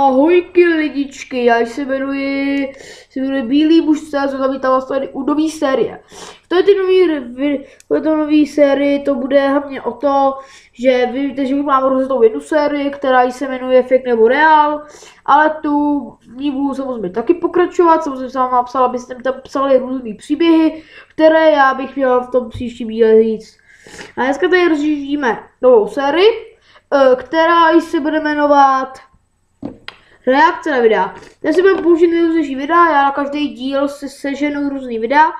Ahojky lidičky, já se jmenuji Bílý muž co vítám vás tady u nový série. V této nový sérii to bude hlavně o to, že vy víte, že mám rozhodnou jednu sérii, která se jmenuje Fake nebo Real, ale tu v ní budu samozřejmě taky pokračovat, samozřejmě jsem vám napsal, abyste mi tam psali různý příběhy, které já bych měl v tom příštím díle říct. A dneska tady rozjíždíme novou sérii, která se bude jmenovat Reakce na videa. Já si budu použít nejrůznější videa, já na každý díl seženu různý videa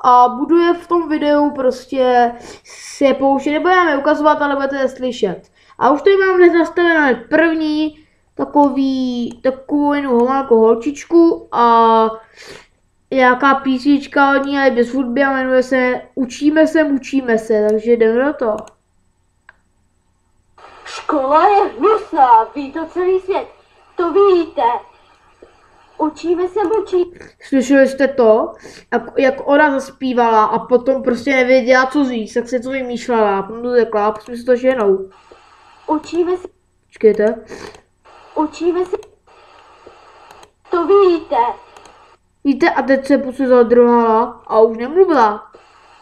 a budu je v tom videu prostě se použít, nebudeme je ukazovat, ale budete je slyšet. A už tady mám hned nastavené první takovou jinou holčičku a nějaká písnička od ní, ale bez hudby a jmenuje se Učíme se, takže jdeme do toho. Škola je hnusná, ví to celý svět. To víte. Učíme se mlčí. Slyšeli jste to? Jak ona zaspívala a potom prostě nevěděla, co říct, tak se to vymýšlela. A potom to řekla a potom si to ženou. Učíme se. Počkejte. Učíme se. To víte. Víte, a teď se prostě zadrhala a už nemluvila.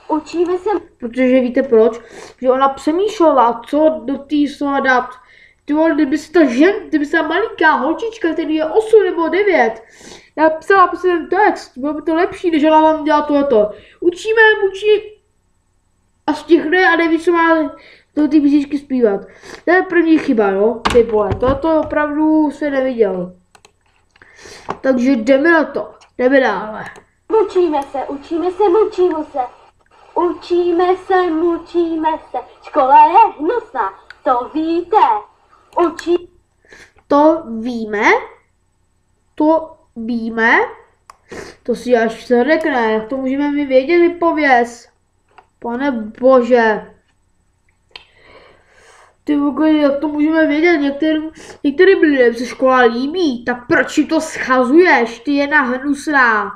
Učíme se. Protože víte proč? Že ona přemýšlela, co do té slova dát. Kdyby se ta malinká holčička, který je 8 nebo 9, napsala prostě ten text, bylo by to lepší, než ona vám dělá tohleto. Učíme a stihne a neví, co má do té písničky zpívat. To je první chyba, jo, ty vole, tohle opravdu se neviděl. Takže jdeme na to, jdeme dále. Mlčíme se, mlčíme se. Učíme se. Škola je hnusná, to víte. To víme, to si až se řekne, jak to můžeme my vědět, vypověz. Pane bože. Ty vole, jak to můžeme vědět, některým lidem se škola líbí, tak proč si to schazuješ, ty jedna hnusná.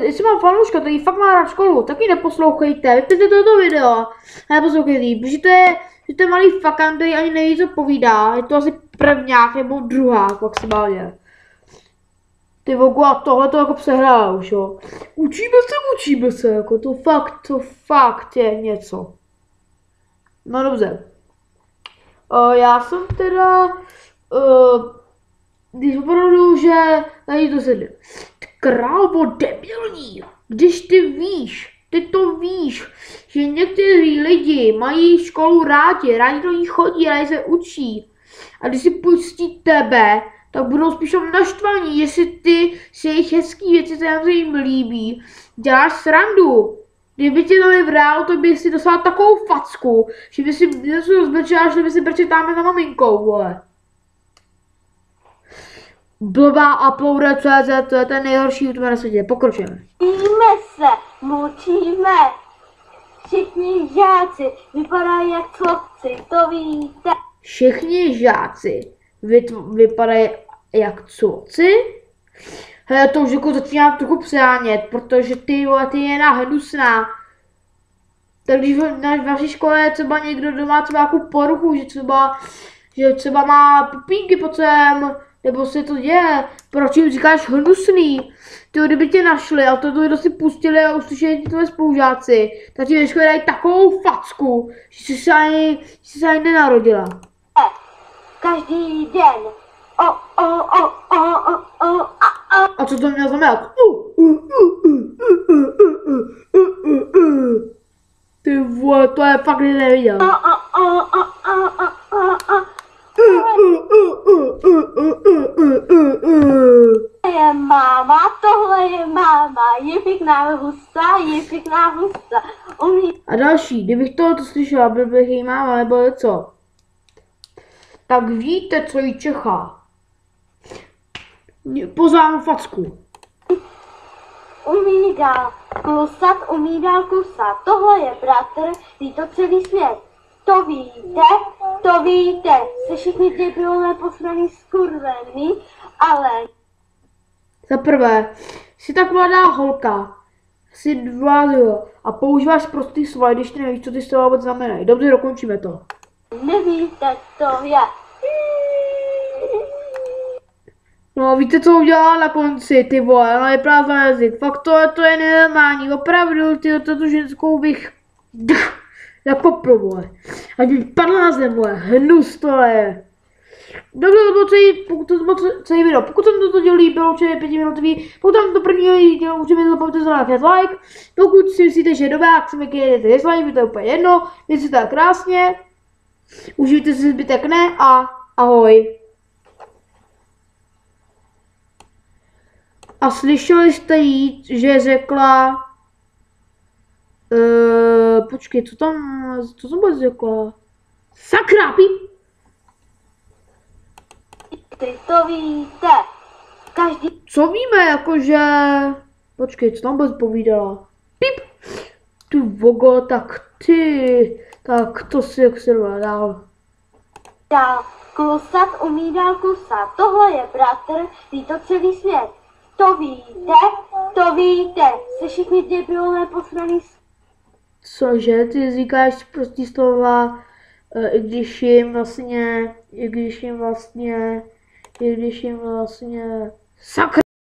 Jestli mám fanouška, který fakt má rád školu, tak ji neposlouchejte, vypněte toto video a neposlouchejte ji, protože to je malý fakan, který ani neví, co povídá, je to asi prvňák nebo druhák maximálně. Ty vogu, a tohle to jako přehrála už, jo. Učíme se, jako to fakt je něco. No dobře. Já jsem teda, když opravdu, že tady to sedím. Krávo debilní, když ty to víš, že někteří lidi mají školu rádi do ní chodí, rádi se učí. A když si pustí tebe, tak budou spíš naštvaní, jestli ty si jejich hezký věci, které se jim líbí, děláš srandu. Kdyby tě dali v reálu, to by si dostala takovou facku, že by si něco rozbrčela, že by si brčet tamhle za maminkou, vole. Blbá uploader.cz, to je ten nejhorší youtuber na světě. Pokročujeme. Mlčíme. Všichni žáci vypadají jak chlapci, to víte. Všichni žáci vypadají jak chlapci? Hele, to už jako začínám trochu přehánět, protože ty je jedna hnusná. Tak když na vaší škole je třeba někdo doma třeba nějakou poruchu, že třeba má pupínky pod sem, nebo se to děje, proč jim říkáš hnusný? Ty, kdyby tě našli a to si pustili a uslyšeli tvoje spolužáci, tak ti ve škole dají takovou facku, že jsi se ani nenarodila. Každý den. A co to mělo znamenat? Ty vole, to je fakt neviděl. Tohle je máma, je pěkná husa, A další, kdybych to slyšela, byl bych její máma, nebo co? Tak víte, co jí čeká. Poznám facku. Umí dál klusat, tohle je bratr, ví to celý svět. To víte, se všichni debilné posraný skurvený, ale... Za prvé, jsi tak mladá holka, jsi 2 a používáš prostý slova, když ty nevíš, co ty slova vůbec znamenají. Dobře, dokončíme to. Nevíte, to je. No, víte, co udělala na konci, ty vole, ona je prázdná jazyk. Fakt to je nenormální, opravdu, tu ženskou bych zakopl, vole. Ať mi padla na zem, vole, hnus to je. Dobře, to bylo celý video. Pokud se mi to líbilo, určitě 5minutový, pokud tam to první video, určitě zapomeňte zanechat like. Pokud si myslíte, že je dobré, tak si mi kejte dislike, to je úplně jedno, mějte se tak krásně, užijte si zbytek ne a ahoj. A slyšeli jste jí, že řekla, počkej, co jsem vůbec řekla? Sakra, píp. Ty to víte. Každý Co víme, jakože, počkej, co tam vůbec povídala? Píp. Ty vogo, tak to si jak se dál. dál klusat, umí dál klusat. Tohle je bratr, ví to celý svět. To víte. Jste všichni debilové posraný. Cože, ty říkáš prostý slova, i když jim vlastně, sakra.